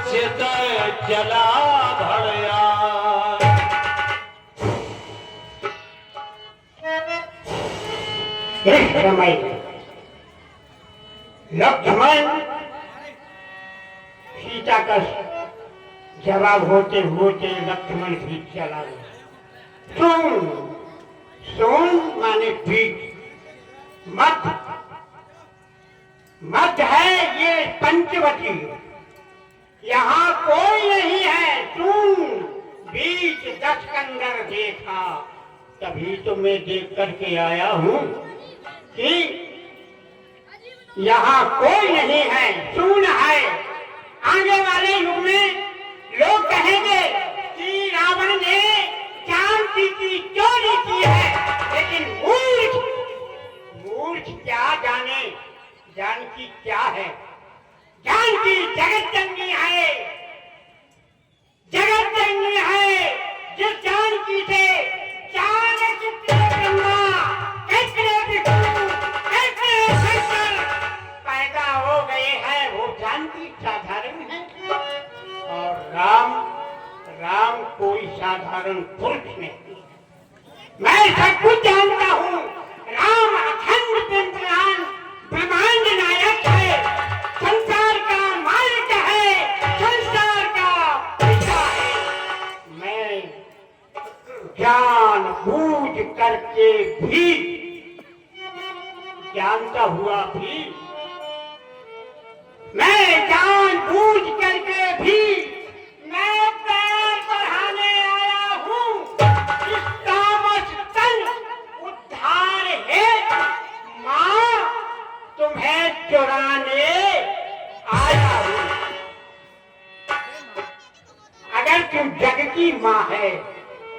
चित जला भड़या। लक्ष्मण सीता का जवाब होते होते लक्ष्मण भी चला गया। सुन सुन माने ठीक, मत मत है ये पंचवटी, यहाँ कोई नहीं है। तुम बीच 10 कंदर देखा, तभी तो मैं देख करके आया हूँ कि यहाँ कोई नहीं है, सुन है। आगे वाले युग में लोग कहेंगे कि रावण ने जानकी की चोरी की है, लेकिन मूर्ख मूर्ख क्या जाने जानकी क्या है। जानकी जगत जननी है, जगत जननी है। जिस जानकी से पैदा हो गए हैं वो जानकी साधारण है, और राम राम कोई साधारण पुरुष नहीं है। मैं सब कुछ जानता हूँ। राम अखंड ब्रह्मांड नायक है, संसार का मालिक है, संसार का पिता है। मैं जान बूझ करके भी, जानता हुआ भी, मैं जान बूझ करके भी मैं पैर बढ़ाने आया हूँ। इस तामस तन उद्धार है माँ, तुम्हें चुराने आया हूँ। अगर तुम जग की माँ है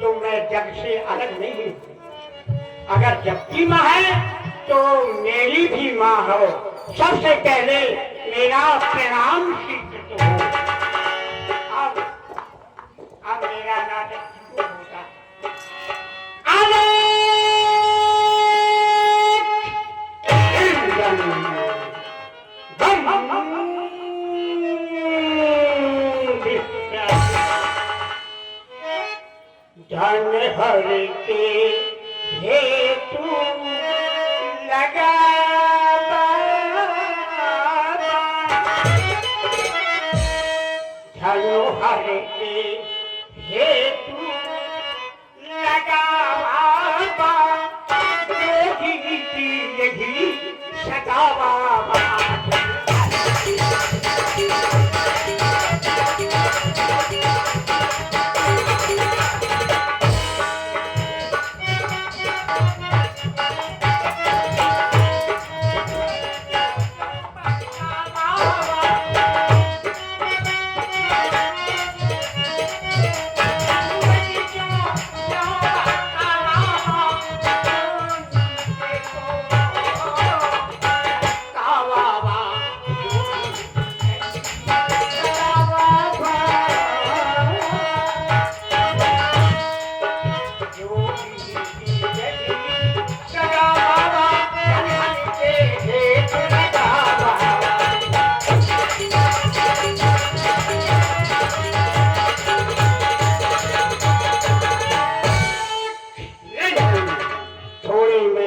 तो मैं जग से अलग नहीं हूँ। अगर जग की माँ है तो मेरी भी माँ हो। सबसे पहले मेरा प्रणाम स्वीकृत हो। अब मेरा नाटक शुरू होगा। धन हर के हेतु लगा हर के हेतु लगा यही सदावा।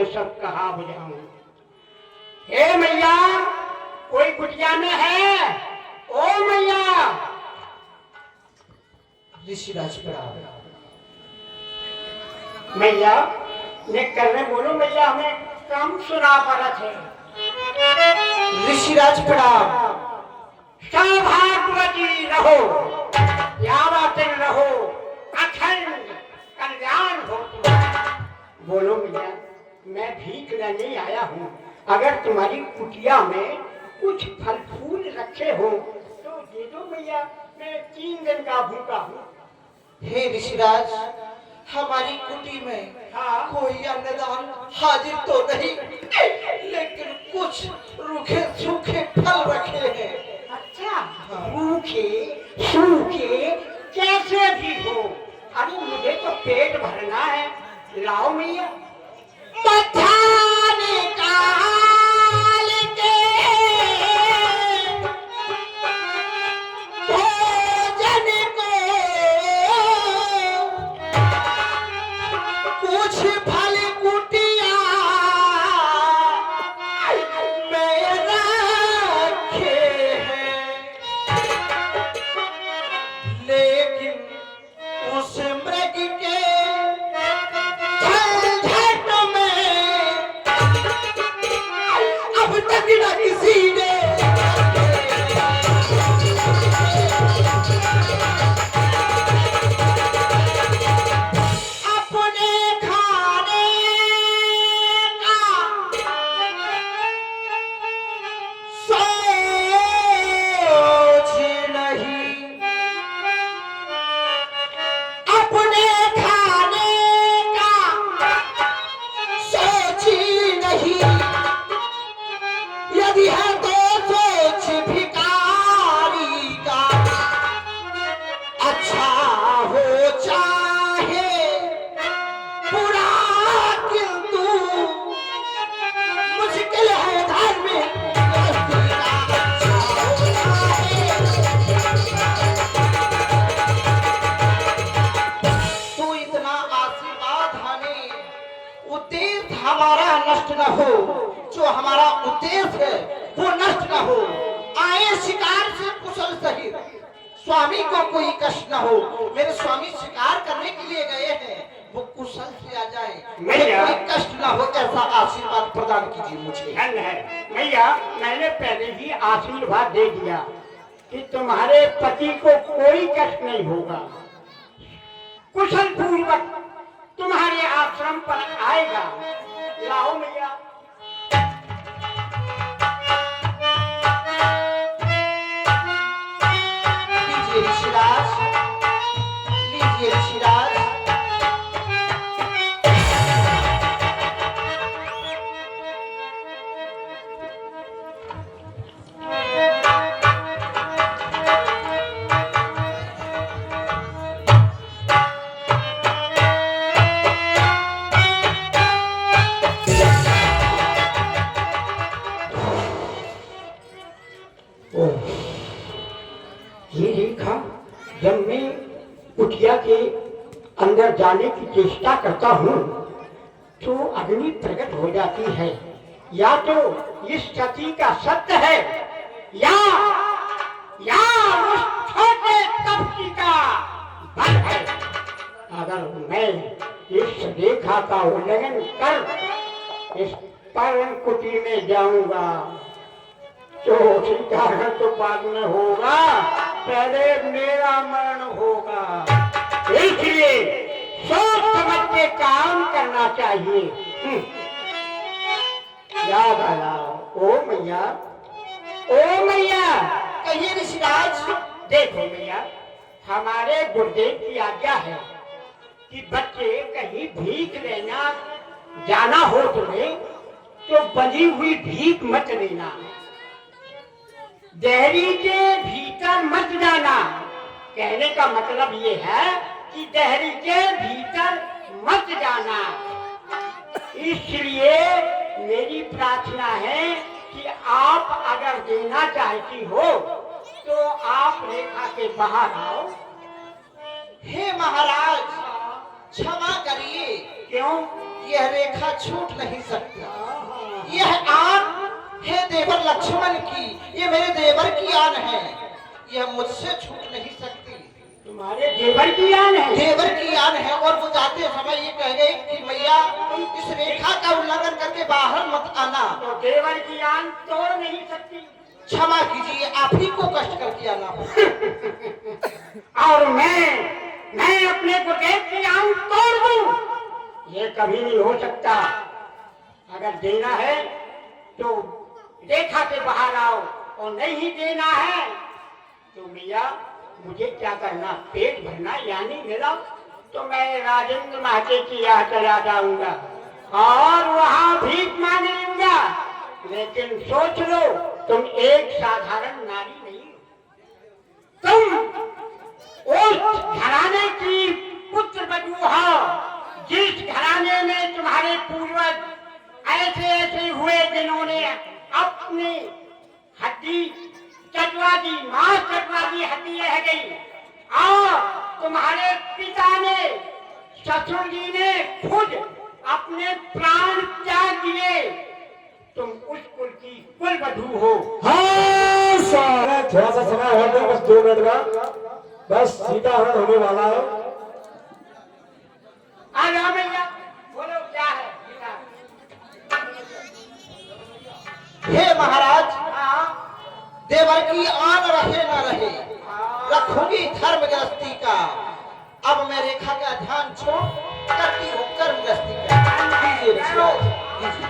सब कहा बुझाऊं। हे मैया, कोई कुटिया में है? ओ मैया। ऋषिराज प्रणाम। मैया ने करने बोलो मैया, हमें कम सुना पड़त है। ऋषिराज प्रणाम। सौभाग्यवती रहो, यावतन रहो, अखंड कल्याण हो तुम्हारा। बोलो मैया, मैं भीख लेने आया हूँ। अगर तुम्हारी कुटिया में कुछ फल फूल रखे हो तो दे दो मैया, मैं 3 दिन का भूखा हूँ। हे ऋषिराज, हमारी कुटी में कोई अन्नदान हाजिर तो नहीं, लेकिन कुछ रूखे सूखे फल रखे हैं। अच्छा, रूखे सूखे कैसे भी हो, अरे मुझे तो पेट भरना है। लाओ मैया। मथाने काल के नष्ट न हो, जो हमारा उद्देश्य है वो नष्ट न हो। आए शिकार से कुशल सहित, स्वामी को कोई कष्ट न हो। मेरे स्वामी शिकार करने के लिए गए हैं, वो कुशल से आ जाए, कोई कष्ट न हो, ऐसा आशीर्वाद प्रदान कीजिए मुझे। धन है भैया, मैंने पहले ही आशीर्वाद दे दिया कि तुम्हारे पति को कोई कष्ट नहीं होगा, कुशल पूर्वक तुम्हारे आश्रम पर आएगा। लाओ भैया। लीजिए ऋषिराज, लीजिए ऋषिराज। ये देखा, जब मैं कुटिया के अंदर जाने की चेष्टा करता हूँ तो अग्नि प्रकट हो जाती है। या तो इस सती का सत्य है या उस छोटे तपसी का बल है। अगर मैं इस रेखा का उल्लंघन कर इस परम कुटी में जाऊंगा तो कारण तो बाद में होगा, पहले मेरा मरण होगा। इसलिए सोच समझ के काम करना चाहिए। याद आया, ओ मैया, ओ मैया। कहिए ऋषिराज। देखो मैया, हमारे गुरुदेव की आज्ञा है कि बच्चे कहीं भीख लेना जाना हो तुम्हें तो बंधी हुई भीख मत लेना, देहरी के भीतर मत जाना। कहने का मतलब ये है कि देहरी के भीतर मत जाना। इसलिए मेरी प्रार्थना है कि आप अगर देना चाहती हो तो आप रेखा के बाहर आओ। हे महाराज, क्षमा करिए। क्यों? यह रेखा छूट नहीं सकती। यह आन है देवर लक्ष्मण की, ये मेरे देवर की आन है, यह मुझसे छूट नहीं सकती। तुम्हारे देवर की आन है? देवर की आन है। और वो जाते समय ये कह गए कि मैया तुम इस रेखा का उल्लंघन करके बाहर मत आना। तो देवर की आन तोड़ नहीं सकती। क्षमा कीजिए, आप ही को कष्ट करके आना हो। और मैं अपने गुरुदेव की आन तोड़ दूं, ये कभी नहीं हो सकता। अगर देना है तो रेखा के बाहर आओ, और नहीं देना है तो भैया मुझे क्या करना, पेट भरना यानी मेरा, तो मैं राजेंद्र महाते की यहाँ चला जाऊंगा और वहां भीख मांग लूंगा। लेकिन सोच लो, तुम एक साधारण नारी नहीं हो, तुम उस घराने की पुत्र बधू हो जिस घराने में तुम्हारे पूर्वज ऐसे हुए जिन्होंने अपनी हड्डी चटवा दी, मांस चटवा दी, हड्डी रह गई। और तुम्हारे पिता ने, ससुर जी ने खुद अपने प्राण त्याग दिए। तुम उस कुल की कुल वधू हो। हाँ सारा थोड़ा सा समय हो गया, बस 2 मिनट का, बस सीता हरण होने वाला है। आ जाओ भैया, बोलो क्या है? हे महाराज, हाँ, देवर की आन रहे न रहे, रखूंगी धर्म गृहस्थी का। अब मैं रेखा का ध्यान छोड़ करती हूँ कर्म गृहस्थी का। लीजिए ऋषिराज, लीजिए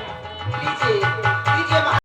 लीजिए लीजिए।